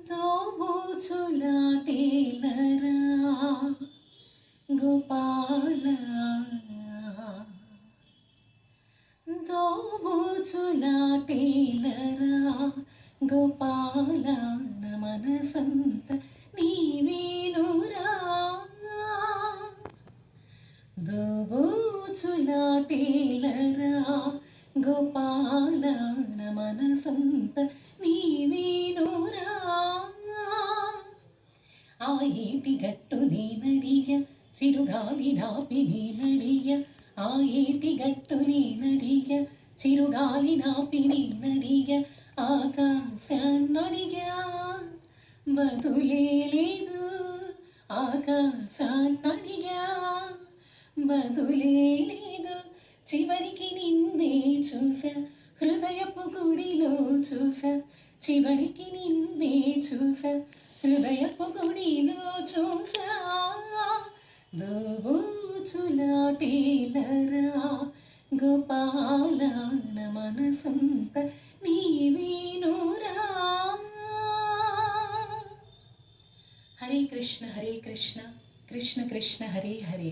దోబూచులాటేలరా గోపాల, దోబూచులాటేలరా గోపాల, నా మనసంత నీవేనురా. దోబూచులాటేలరా గోపాల, నా మనసంత నీవేనురా. ఆ ఏటి గట్టు నేనడియ, చిరుగాలి నాపి నేనడియ. ఆ ఏటి గట్టు నేనడియ, చిరుగాలి నాపి నేనడియ. ఆకాశాన్నడిగా బదులే లేదు, ఆకాశాన్నడిగా బదులే లేదు. చివరికి నిన్నే చూసా, హృదయపు గుడిలో చూసా. చివరికి నిన్నే చూసా, హృదయపు గుడిలో చూసా. దోబూచులాటేలరా గోపాల, నా మనసంత నీవేనురా. హరే కృష్ణ కృష్ణ కృష్ణ హరే హరే.